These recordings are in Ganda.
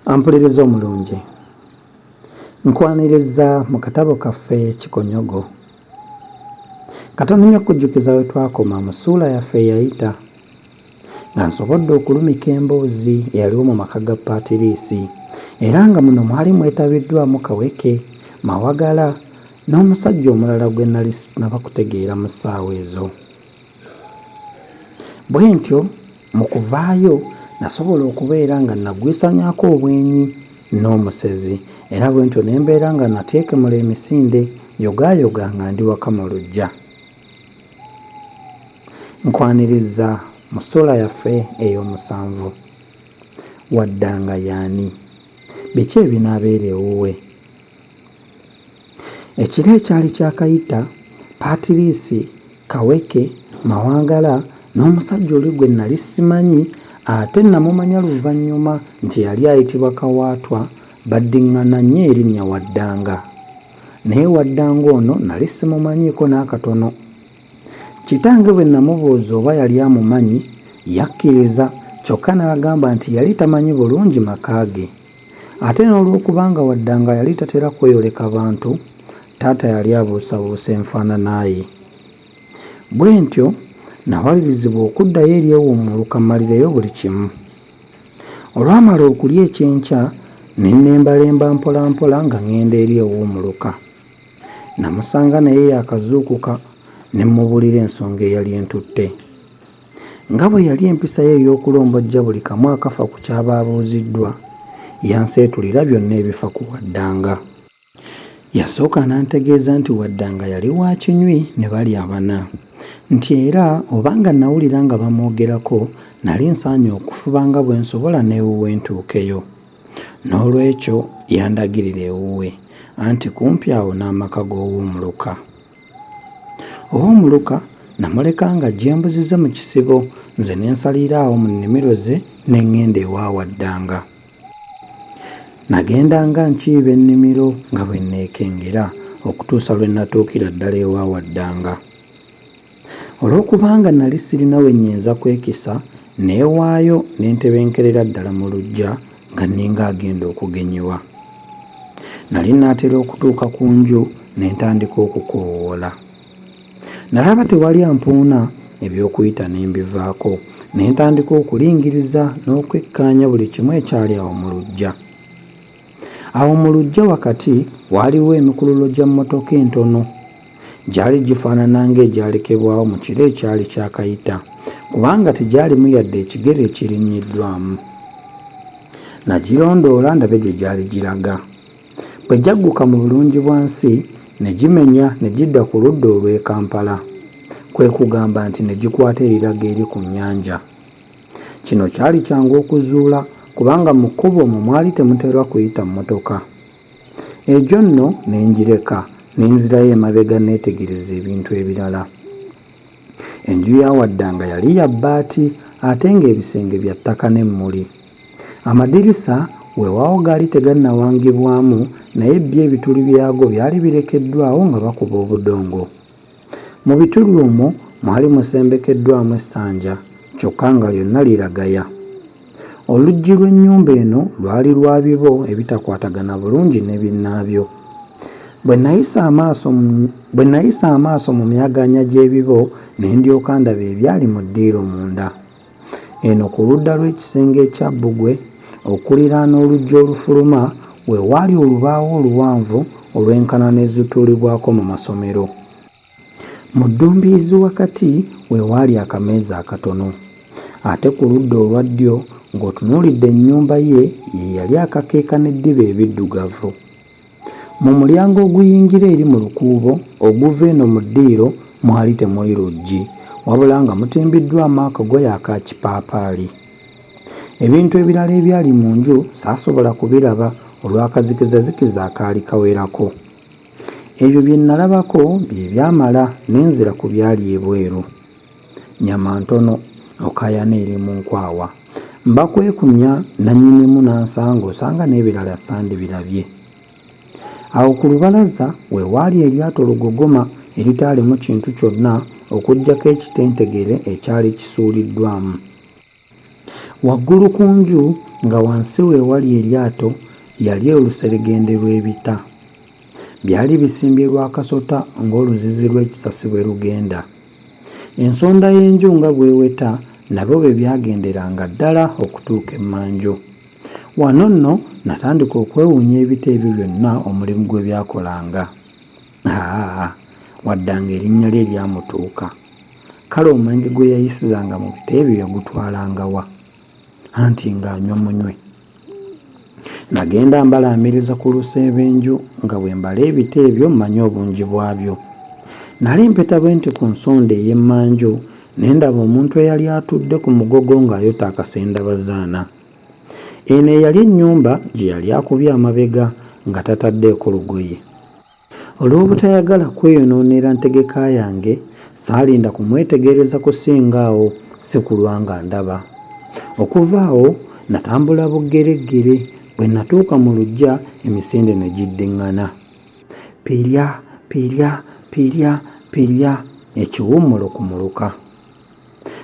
Ampuliriza omulungi, nkwaniriza mu katabo kaffe Kikonyogo. Katono nnyo okujjukiza we twakoma mu ssuula yaffe eyayita, nga nsobodde okulumika emboozi eyaliwo mu maka ga Paatiriisi, era nga muno mwali mwetabiddwamu Kaweke, Mawagala n'omusajja omulala gwe nali sinaba kutegeera mu ssaawa ezo. Bwe ntyo mu kuvaayo nasobola okubeera nga nagwisanyaako obwenyi n'omusezi, era bwe ntyo ne mbeera nga nateekemula emisinde yogayoga nga ndi waka mu luggya. Nkwaniriza mu ssuula yaffe ey'omusanvu. Waddanga y'ani? Biki ebinaabeera ewuwe? Ekiro ekyali kyakayita, Paatiriisi, Kaweke, Mawagala n'omusajja oli gwe nali simanyi ate namumanya luvannyuma nti yali ayitibwa Kawaatwa baddiŋŋana nnyo erinnya Waddanga. Naye Waddanga ono nali simumanyiiko n'akatono. Kitange bwe namubuuza oba yali amumanyi yakkiriza, kyokka n'agamba nti yali tamanyi bulungi maka ge. Ate n'olwokubanga Waddanga yali tatera kweyoleka bantu, taata yali abuusabuusa enfaanana ye. Bwe ntyo nawalirizibwa okuddayo eri ewummuluka mmalireyo buli kimu. Olwamala okulya ekyenkya ne nembalemba mpolampola nga ŋŋenda eri ewummuluka. Namusanga naye yakazuukuka ne mmubuulira ensonga eyali entutte. Nga bwe yali empisa ye ey'okulombojja buli kamu akafa ku kyaba abuuziddwa, yanseetulira byonna ebifa ku Waddanga. Yasooka n'antegeeza nti Waddanga yali wa kinywi ne bali abana, nti era obanga nawulira nga bamwogerako nali nsaanye okufuba nga bwe nsobola n'ewuwe ntuukeyo. N'olwekyo yandagirira ewuwe, anti kumpi awo n'amaka g'Owummuluka. Owummuluka namuleka nga gyembuzize mu kisibo, nze ne nsalira awo mu nnimiro ze ne ŋŋenda ewa Waddanga. Nagendanga nkiiba ennimiro nga bwe neekengera okutuusa lwe natuukira ddala ewa Waddanga. Olw'okubanga nali sirina we nnyinza kwekisa, neewaayo ne ntebenkerera ddala mu luggya nga nninga agenda okugenyebwa. Nali naatera okutuuka ku nju ne ntandika okukoowoola. Nalaba tewali ampuuna, eby'okuyita ne mbivaako, ne ntandika okulingiriza n'okwekkaanya buli kimu ekyali awo mu luggya. Awo mu luggya wakati waaliwo emikululo gya mmotoka entono. Gyali gifaanana ng'egyalekebwawo mu kiro ekyali kyakayita, kubanga tegyalimu yadde ekigere ekirinnyiddwamu. Nagirondoola ndabe gye gyali giraga. Bwe gyagguka mu bulungi bwansi ne gimenya ne gidda ku ludda olw'e Kampala. Kwe kugamba nti ne gikwata eriraga eri ku nnyanja. Kino kyali kyangu okuzuula kubanga mu kkubo omwo mwali temuterwa kuyita mmotoka. Egyo nno ne ngireka ne nzirayo emabega neetegereza ebintu ebirala. Enju ya Waddanga yali ya bbaati ate ng'ebisenge bya ttaka n'emmuli. Amadirisa weewaawo gaali tegannawangibwamu, naye byo ebituli byago byali birekeddwawo nga bakuba obudongo. Mu bituli omwo mwali musembekeddwamu essanja, kyokka nga lyonna liragaya. Oluggi lw'ennyumba eno lwali lwa bibo ebitakwatagana bulungi ne binnaabyo. Bwe nayisa amaaso mu myaganya gy'ebibo ne ndyoka ndaba ebyali mu ddiiro munda. Eno ku ludda lw'ekisenge ekya bbugwe okuliraana oluggi olufuluma we waali olubaawo oluwanvu olw'enkanana ezituulibwako mu masomero. Mu ddumbiizi wakati we waali akameeza akatono. Ate ku ludda olwa ddyo ng'otunuulidde ennyumba ye yali akakeeka n'eddiba ebiddugavu. Mu mulyango oguyingira eri mu lukuubo oguva eno mu ddiiro mwali temuli luggi, wabula nga mutimbiddwamu akagoye aka kipaapaali. Ebintu ebirala ebyali mu nju saasobola kubiraba olw'akazikizazikiza akaali kawerako. Ebyo bye nalabako bye byamala n'enzira ku byali ebweru. Nnyama ntono, okaayana eri mu nkwawa. Mba kwekunya nannyinimu n'ansanga osanga n'ebirala sandibirabye. Awo ku lubalaza we waali eryato lugogoma eritaalimu kintu kyonna okuggyako ekitentegere ekyali kisuuliddwamu. Waggulu ku nju nga wansi we wali eryato yali oluseregende lw'ebita. Byali bisimbye lwakasota ng'oluzizi lw'ekisasi bwe lugenda. Ensonda y'enju nga bw'eweta nabyo bwe byagenderanga ddala okutuuka emmanju. Wano nno natandika okwewuunya ebita ebyo byonna omulimu gwe byakolanga. Waddanga erinnya lye lyamutuuka. Kale omwenge gwe yayisizanga mu bita ebyo yagutwalanga wa? Anti ng'anywa munywe. Nagenda mbalaamiriza ku lusebenju nga bwe mbala ebita ebyo mmanyi obungi bwabyo. Nali mpeta bwe nti ku nsonda ey'emmanju ne ndaba omuntu eyali atudde ku mugogo ng'ayota akasendabazaana. Eno eyali ennyumba gye yali akubye amabega nga tataddeeko lugoye. Olw'obutayagala kweyonoonera ntegeka yange saalinda kumwetegereza kusinga awo si kulwa nga ndaba. Okuva awo natambula bugeregere. Bwe natuuka mu luggya emisinde ne giddiŋŋana. Pirya pirya pirya pirya ekiwummula kumuluka.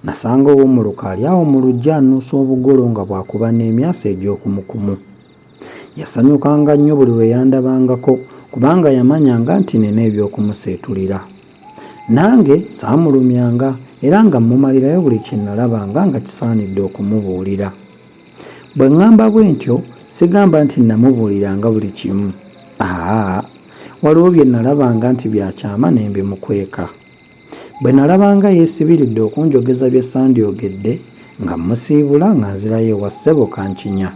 Nasanga ow'omuluka ali awo mu luggya annuusa obugolo nga bw'akuba n'emyasa egy'okumukumu. Yasanyukanga nnyo buli lwe yandabangako kubanga yamanyanga nti nina eby'okumuseetulira. Nange saamulumyanga era nga mmumalirayo buli kye nalabanga nga kisaanidde okumubuulira. Bwe ŋŋamba bwe ntyo sigamba nti namubuuliranga buli kimu. Waliwo bye nalabanga nti byakyama ne mbimukweka. Bwe nalabanga yeesibiridde okunjogeza bye sandyogedde nga musiibula nga nzirayo ewa ssebo Kankinya.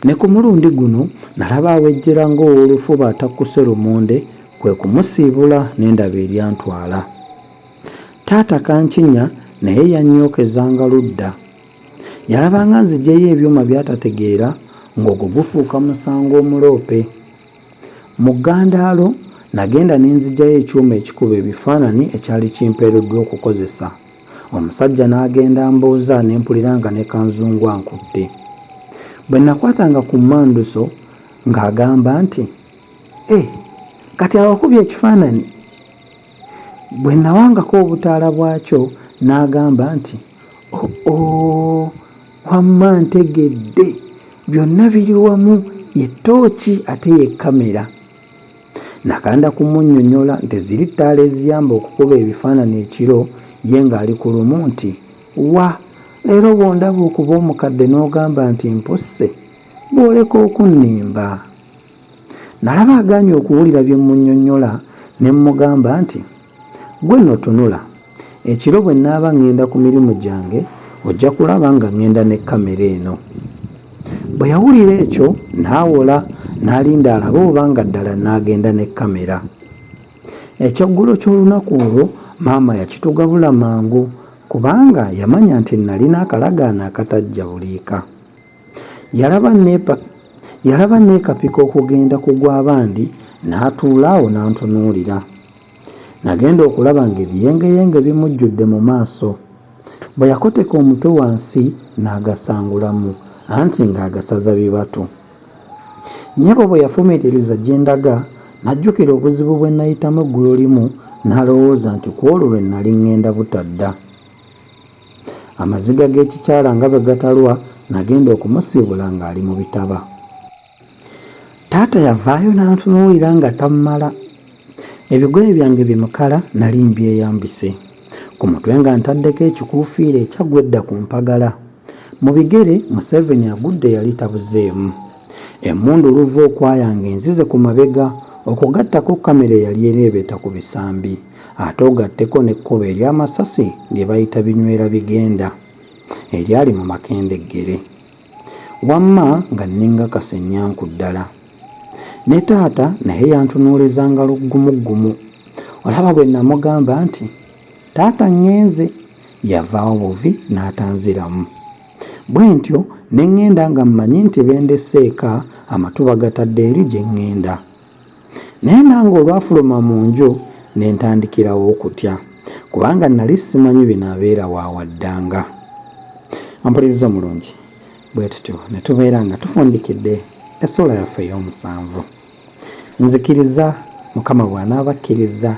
Ne ku mulundi guno nalaba awejjera ng'ow'olufuba atakkuse lumonde, kwe kumusiibula n'endaba eryantwala. Taata Kankinya naye yannyokezanga ludda. Yalabanga nziggyeyo ebyuma by'atategeera ng'ogwo gufuuka musango omuloope. Mu ggandaalo nagenda ne nziggyayo ekyuma ekikuba ebifaananyi ekyali kimpeereddwa okukozesa. Omusajja n'agenda ambooza ne mpulira nga ne kanzungu ankutte. Bwe nakwatanga ku mmanduso ng'agamba nti, kati awakubye ekifaananyi. Bwe nawangako obutaala bwakyo n'agamba nti, wamma ntegedde, byonna biri wamu, ye ttooki ate ye kamera. Nakanda kumunnyonnyola nti ziri ttaala eziyamba okukuba ebifaananyi ekiro, ye ng'ali ku lumu nti, leero bw'ondaba okuba omukadde n'ogamba nti mpusse, bw'oleka okunnimba. Nalaba agaanye okuwulira bye mmunnyonnyola ne mmugamba nti, gwe nno tunula, ekiro bwe nnaaba ŋŋenda ku mirimu gyange ojja kulaba nga ŋŋenda ne kamera eno. Bwe yawulira ekyo n'awola n'alinda alabe obanga ddala n'agenda ne kamera. Ekyaggulo ky'olunaku olwo maama yakitugabula mangu kubanga yamanya nti nalina akalagaana akatajja buliika. Yalaba neekapika okugenda kugwa abandi n'atuula awo n'antunuulira. Nagenda okulaba ng'ebiyengeyenge bimujjudde mu maaso. Bwe yakoteka omutwe wansi n'agasangulamu anti ng'agasaza bibatu. Nnyabo bwe yafumiitiriza gye ndaga najjukira obuzibu bwe nayitamu eggulo limu n'alowooza nti ku olwo lwe nali ŋŋenda butadda. Amaziga g'ekikyala nga bwe gatalwa nagenda okumusiibula ng'ali mu bitaba. Taata yavaayo n'antunuulira nga tammala. Ebigoye byange bimukala nali mbyeyambise. Ku mutwe nga ntaddeko ekikuufiira ekyaggwa edda ku mpagala. Mu bigere Museveni agudde yali tabuzeemu. Emmundu luva okwayanga enzize ku mabega okugattako kamera eyali ereebeeta ku bisambi ate ogatteko n'ekkubo ery'amasasi lye bayita binywera bigenda eryali mu makendeggere. Wamma nga nninga kasennyanku ddala. Ne taata naye yantunuulizanga luggumuggumu. Olaba bwe namugamba nti, taata ŋŋenze, yavaawo buvi n'atanziramu. Bwe ntyo ne ŋŋenda nga mmanyi nti bendese eka amatuba gatadde eri gye ŋŋenda. Naye nange olwafuluma mu nju ne ntandikirawo okutya kubanga nali simanyi binaabeera waawaddanga. Ampuliriza omulungi, bwe tutyo ne tubeera nga tufundikidde essuula yaffe ey'omusanvu. Nzikiriza Mukama bw'anaabakkiriza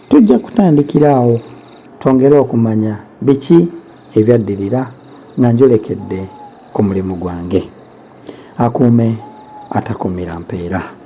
tujja kutandikira awo twongere okumanya biki ebyaddirira nga njolekedde ku mulimu gwange. Akuume atakumira mpeera.